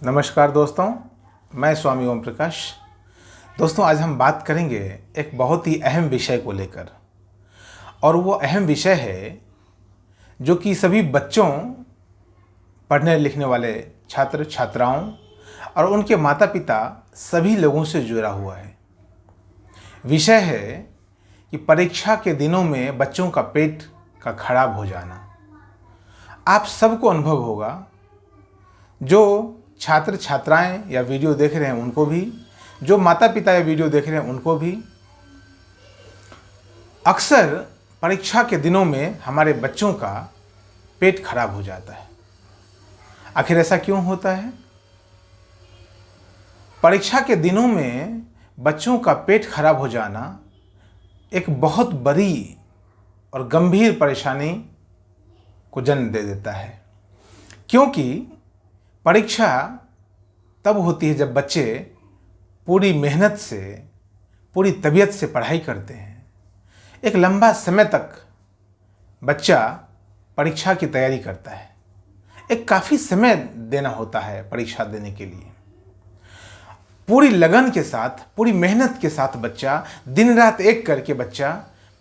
नमस्कार दोस्तों, मैं स्वामी ओम प्रकाश। दोस्तों, आज हम बात करेंगे एक बहुत ही अहम विषय को लेकर, और वो अहम विषय है जो कि सभी बच्चों, पढ़ने लिखने वाले छात्र छात्राओं और उनके माता पिता सभी लोगों से जुड़ा हुआ है। विषय है कि परीक्षा के दिनों में बच्चों का पेट का खराब हो जाना। आप सबको अनुभव होगा, जो छात्र छात्राएं या वीडियो देख रहे हैं उनको भी, जो माता पिता या वीडियो देख रहे हैं उनको भी। अक्सर परीक्षा के दिनों में हमारे बच्चों का पेट खराब हो जाता है। आखिर ऐसा क्यों होता है? परीक्षा के दिनों में बच्चों का पेट खराब हो जाना एक बहुत बड़ी और गंभीर परेशानी को जन्म दे देता है, क्योंकि परीक्षा तब होती है जब बच्चे पूरी मेहनत से, पूरी तबीयत से पढ़ाई करते हैं। एक लंबा समय तक बच्चा परीक्षा की तैयारी करता है। एक काफ़ी समय देना होता है परीक्षा देने के लिए। पूरी लगन के साथ, पूरी मेहनत के साथ बच्चा दिन रात एक करके बच्चा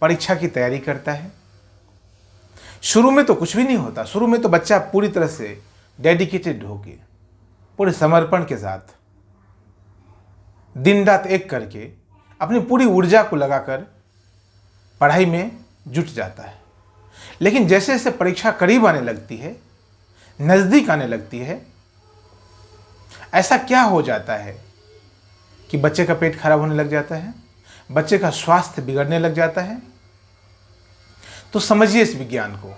परीक्षा की तैयारी करता है। शुरू में तो कुछ भी नहीं होता। शुरू में तो बच्चा पूरी तरह से डेडिकेटेड होके, पूरे समर्पण के साथ दिन रात एक करके अपनी पूरी ऊर्जा को लगाकर पढ़ाई में जुट जाता है। लेकिन जैसे जैसे परीक्षा करीब आने लगती है, नज़दीक आने लगती है, ऐसा क्या हो जाता है कि बच्चे का पेट खराब होने लग जाता है, बच्चे का स्वास्थ्य बिगड़ने लग जाता है। तो समझिए इस विज्ञान को।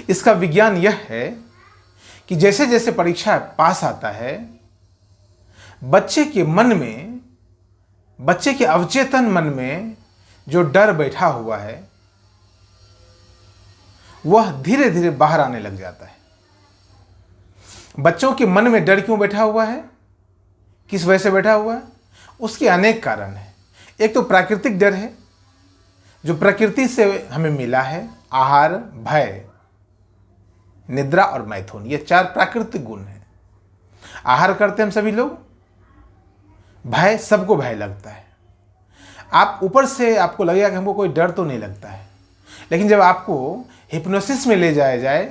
इसका विज्ञान यह है कि जैसे जैसे परीक्षा पास आता है, बच्चे के मन में, बच्चे के अवचेतन मन में जो डर बैठा हुआ है वह धीरे धीरे बाहर आने लग जाता है। बच्चों के मन में डर क्यों बैठा हुआ है? किस वजह से बैठा हुआ है? उसके अनेक कारण हैं। एक तो प्राकृतिक डर है, जो प्रकृति से हमें मिला है। आहार, भय, निद्रा और मैथुन, ये 4 प्राकृतिक गुण हैं। आहार करते हम सभी लोग। भय, सबको भय लगता है। आप ऊपर से आपको लगेगा कि हमको कोई डर तो नहीं लगता है, लेकिन जब आपको हिप्नोसिस में ले जाया जाए,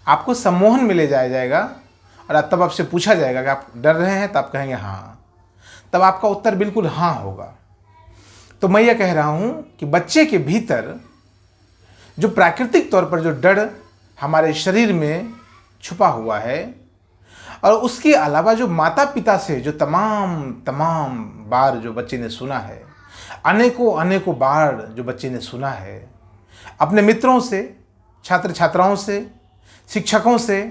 आपको सम्मोहन में ले जाया जाएगा और तब आपसे पूछा जाएगा कि आप डर रहे हैं, तब आप कहेंगे हाँ, तब आपका उत्तर बिल्कुल हाँ होगा। तो मैं ये कह रहा हूँ कि बच्चे के भीतर जो प्राकृतिक तौर पर जो डर हमारे शरीर में छुपा हुआ है, और उसके अलावा जो माता पिता से जो तमाम बार जो बच्चे ने सुना है, अनेकों बार जो बच्चे ने सुना है, अपने मित्रों से, छात्र छात्राओं से, शिक्षकों से,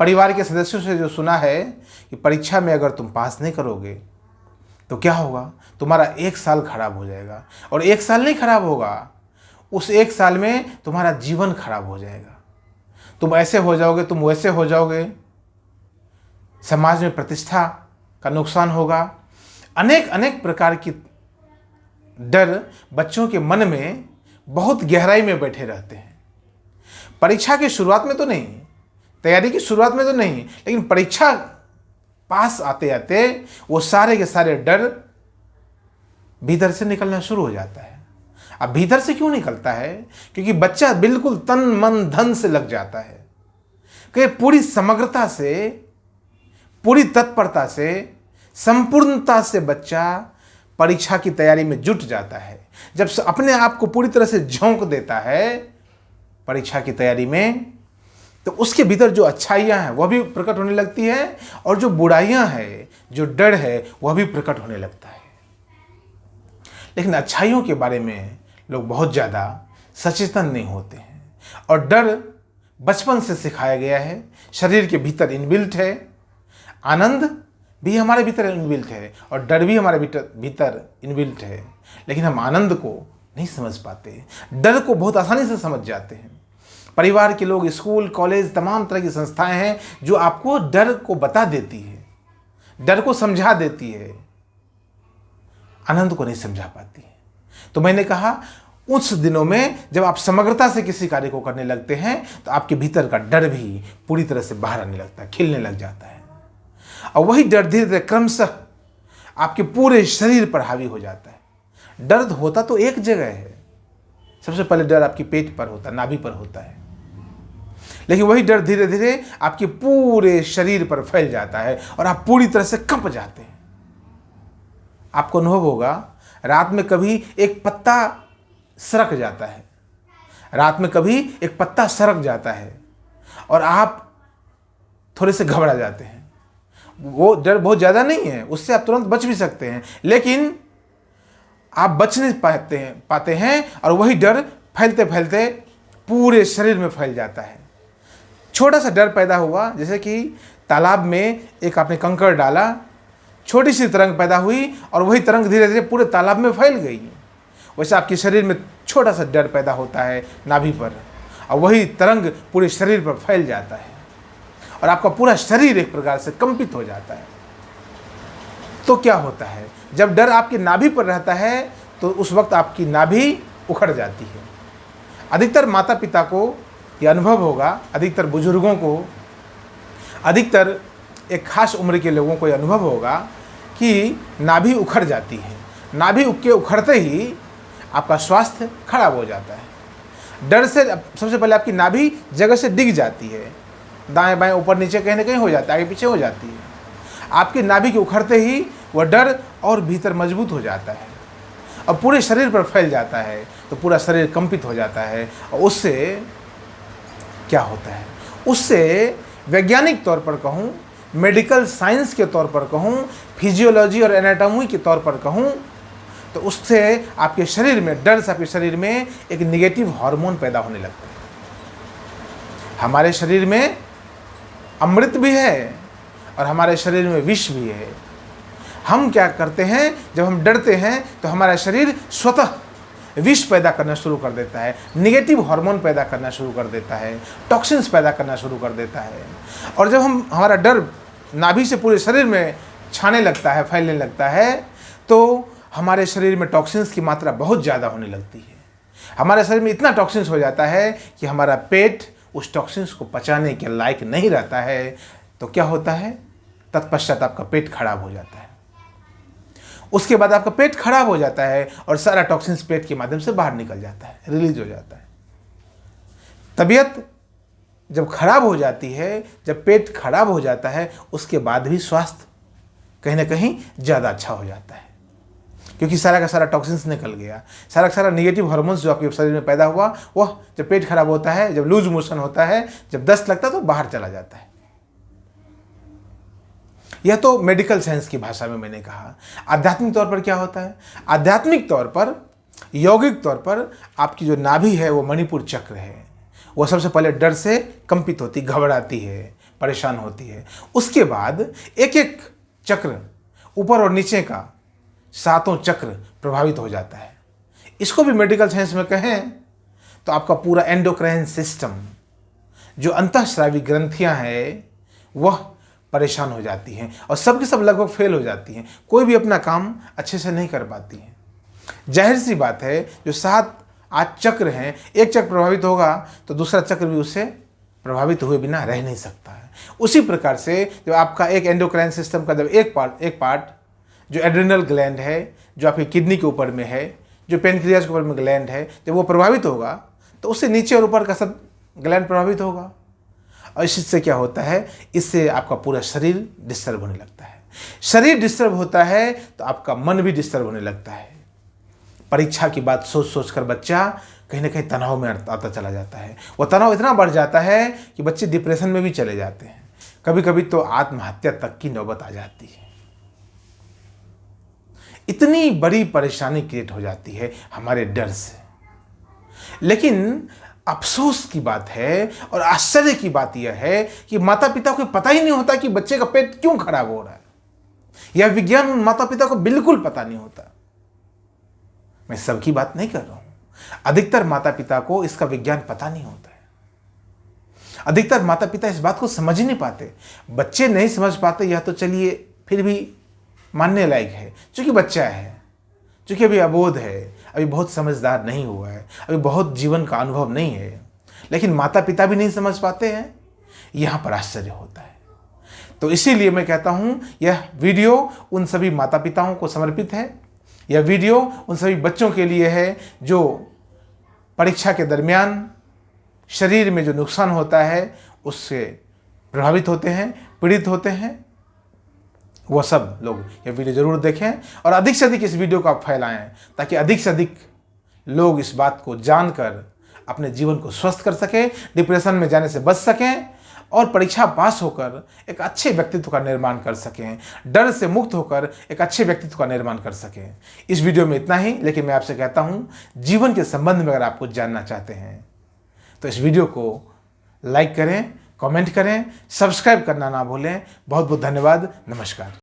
परिवार के सदस्यों से जो सुना है कि परीक्षा में अगर तुम पास नहीं करोगे तो क्या होगा, तुम्हारा 1 साल खराब हो जाएगा। और 1 साल नहीं खराब होगा, उस 1 साल में तुम्हारा जीवन खराब हो जाएगा। तुम ऐसे हो जाओगे, तुम वैसे हो जाओगे, समाज में प्रतिष्ठा का नुकसान होगा। अनेक प्रकार की डर बच्चों के मन में बहुत गहराई में बैठे रहते हैं। परीक्षा की शुरुआत में तो नहीं, तैयारी की शुरुआत में तो नहीं, लेकिन परीक्षा पास आते आते वो सारे के सारे डर भीतर से निकलना शुरू हो जाता है। अब भीतर से क्यों निकलता है? क्योंकि बच्चा बिल्कुल तन मन धन से लग जाता है, कि पूरी समग्रता से, पूरी तत्परता से, संपूर्णता से बच्चा परीक्षा की तैयारी में जुट जाता है। जब अपने आप को पूरी तरह से झोंक देता है परीक्षा की तैयारी में, तो उसके भीतर जो अच्छाइयाँ हैं वह भी प्रकट होने लगती है, और जो बुराइयाँ हैं, जो डर है, वह भी प्रकट होने लगता है। लेकिन अच्छाइयों के बारे में लोग बहुत ज़्यादा सचेतन नहीं होते हैं, और डर बचपन से सिखाया गया है, शरीर के भीतर इनबिल्ट है। आनंद भी हमारे भीतर इनबिल्ट है और डर भी हमारे भीतर इनबिल्ट है, लेकिन हम आनंद को नहीं समझ पाते, डर को बहुत आसानी से समझ जाते हैं। परिवार के लोग, स्कूल, कॉलेज, तमाम तरह की संस्थाएं हैं जो आपको डर को बता देती है, डर को समझा देती है, आनंद को नहीं समझा पाती है। तो मैंने कहा उस दिनों में जब आप समग्रता से किसी कार्य को करने लगते हैं तो आपके भीतर का डर भी पूरी तरह से बाहर आने लगता है, खिलने लग जाता है। और वही डर धीरे धीरे क्रमशः आपके पूरे शरीर पर हावी हो जाता है। दर्द होता तो एक जगह है, सबसे पहले डर आपकी पेट पर होता है, नाभि पर होता है, लेकिन वही डर धीरे धीरे आपके पूरे शरीर पर फैल जाता है और आप पूरी तरह से कंप जाते हैं। आपको अनुभव होगा, रात में कभी एक पत्ता सरक जाता है, रात में कभी एक पत्ता सरक जाता है और आप थोड़े से घबरा जाते हैं। वो डर बहुत ज़्यादा नहीं है, उससे आप तुरंत बच भी सकते हैं, लेकिन आप बच नहीं पाते हैं और वही डर फैलते फैलते पूरे शरीर में फैल जाता है। छोटा सा डर पैदा हुआ, जैसे कि तालाब में एक आपने कंकड़ डाला, छोटी सी तरंग पैदा हुई और वही तरंग धीरे धीरे पूरे तालाब में फैल गई। वैसे आपके शरीर में छोटा सा डर पैदा होता है नाभि पर, और वही तरंग पूरे शरीर पर फैल जाता है और आपका पूरा शरीर एक प्रकार से कंपित हो जाता है। तो क्या होता है, जब डर आपकी नाभि पर रहता है तो उस वक्त आपकी नाभि उखड़ जाती है। अधिकतर माता पिता को यह अनुभव होगा, अधिकतर बुजुर्गों को, अधिकतर एक खास उम्र के लोगों को यह अनुभव होगा कि नाभि उखड़ जाती है। नाभि के उखड़ते ही आपका स्वास्थ्य खराब हो जाता है। डर से सबसे पहले आपकी नाभि जगह से डिग जाती है, दाएं बाएं ऊपर नीचे कहीं ना कहीं हो जाता है, आगे पीछे हो जाती है। आपकी नाभि के उखड़ते ही वह डर और भीतर मजबूत हो जाता है और पूरे शरीर पर फैल जाता है, तो पूरा शरीर कंपित हो जाता है। और उससे क्या होता है, उससे वैज्ञानिक तौर पर कहूँ, मेडिकल साइंस के तौर पर कहूँ, फिजियोलॉजी और एनाटॉमी के तौर पर कहूँ, तो उससे आपके शरीर में, डर से आपके शरीर में एक निगेटिव हार्मोन पैदा होने लगता है। हमारे शरीर में अमृत भी है और हमारे शरीर में विष भी है। हम क्या करते हैं, जब हम डरते हैं तो हमारा शरीर स्वतः विष पैदा करना शुरू कर देता है, निगेटिव हार्मोन पैदा करना शुरू कर देता है, टॉक्सिन्स पैदा करना शुरू कर देता है। और जब हमारा डर नाभि से पूरे शरीर में छाने लगता है, फैलने लगता है, तो हमारे शरीर में टॉक्सिन्स की मात्रा बहुत ज़्यादा होने लगती है। हमारे शरीर में इतना टॉक्सिन्स हो जाता है कि हमारा पेट उस टॉक्सिन्स को पचाने के लायक नहीं रहता है। तो क्या होता है, तत्पश्चात आपका पेट खराब हो जाता है। उसके बाद आपका पेट खराब हो जाता है और सारा टॉक्सिन्स पेट के माध्यम से बाहर निकल जाता है, रिलीज हो जाता है। तबीयत जब खराब हो जाती है, जब पेट खराब हो जाता है, उसके बाद भी स्वास्थ्य कहीं ना कहीं ज़्यादा अच्छा हो जाता है, क्योंकि सारा का सारा टॉक्सिन्स निकल गया, सारा का सारा निगेटिव हार्मोन्स जो आपके शरीर में पैदा हुआ, वह जब पेट खराब होता है, जब लूज मोशन होता है, जब दस्त लगता है, तो बाहर चला जाता है। यह तो मेडिकल साइंस की भाषा में मैंने कहा। आध्यात्मिक तौर पर क्या होता है, आध्यात्मिक तौर पर, यौगिक तौर पर आपकी जो नाभि है वो मणिपुर चक्र है। वो सबसे पहले डर से कंपित होती, घबराती है, परेशान होती है। उसके बाद एक एक चक्र, ऊपर और नीचे का 7 चक्र प्रभावित हो जाता है। इसको भी मेडिकल साइंस में कहें तो आपका पूरा एंडोक्राइन सिस्टम, जो अंतःस्रावी ग्रंथियां हैं, वह परेशान हो जाती हैं और सब की सब लगभग फेल हो जाती हैं। कोई भी अपना काम अच्छे से नहीं कर पाती हैं। जाहिर सी बात है, जो 7-8 चक्र हैं, एक चक्र प्रभावित होगा तो दूसरा चक्र भी उससे प्रभावित हुए बिना रह नहीं सकता है। उसी प्रकार से जब आपका एक एंडोक्राइन सिस्टम का जब एक पार्ट जो एड्रिनल ग्लैंड है, जो आपकी किडनी के ऊपर में है, जो पेनक्रियाज के ऊपर में ग्लैंड है, जब वो प्रभावित होगा तो उससे नीचे और ऊपर का सब ग्लैंड प्रभावित होगा। और इससे क्या होता है, इससे आपका पूरा शरीर डिस्टर्ब होने लगता है। शरीर डिस्टर्ब होता है तो आपका मन भी डिस्टर्ब होने लगता है। परीक्षा की बात सोच सोच कर बच्चा कहीं ना कहीं तनाव में आता चला जाता है। वह तनाव इतना बढ़ जाता है कि बच्चे डिप्रेशन में भी चले जाते हैं। कभी कभी तो आत्महत्या तक की नौबत आ जाती है। इतनी बड़ी परेशानी क्रिएट हो जाती है हमारे डर से। लेकिन अफसोस की बात है और आश्चर्य की बात यह है कि माता पिता को पता ही नहीं होता कि बच्चे का पेट क्यों खराब हो रहा है। यह विज्ञान माता पिता को बिल्कुल पता नहीं होता। मैं सबकी बात नहीं कर रहा हूं, अधिकतर माता पिता को इसका विज्ञान पता नहीं होता है। अधिकतर माता पिता इस बात को समझ ही नहीं पाते। बच्चे नहीं समझ पाते, यह तो चलिए फिर भी मानने लायक है, क्योंकि बच्चा है, क्योंकि अभी अबोध है, अभी बहुत समझदार नहीं हुआ है, अभी बहुत जीवन का अनुभव नहीं है, लेकिन माता पिता भी नहीं समझ पाते हैं, यहाँ पर आश्चर्य होता है। तो इसीलिए मैं कहता हूँ यह वीडियो उन सभी माता पिताओं को समर्पित है, यह वीडियो उन सभी बच्चों के लिए है जो परीक्षा के दरमियान शरीर में जो नुकसान होता है उससे प्रभावित होते हैं, पीड़ित होते हैं। वह सब लोग यह वीडियो ज़रूर देखें और अधिक से अधिक इस वीडियो को आप फैलाएं, ताकि अधिक से अधिक लोग इस बात को जानकर अपने जीवन को स्वस्थ कर सकें, डिप्रेशन में जाने से बच सकें और परीक्षा पास होकर एक अच्छे व्यक्तित्व का निर्माण कर सकें, डर से मुक्त होकर एक अच्छे व्यक्तित्व का निर्माण कर सकें। इस वीडियो में इतना ही, लेकिन मैं आपसे कहता हूँ जीवन के संबंध में अगर आप कुछ जानना चाहते हैं तो इस वीडियो को लाइक करें, कमेंट करें, सब्सक्राइब करना ना भूलें। बहुत बहुत धन्यवाद। नमस्कार।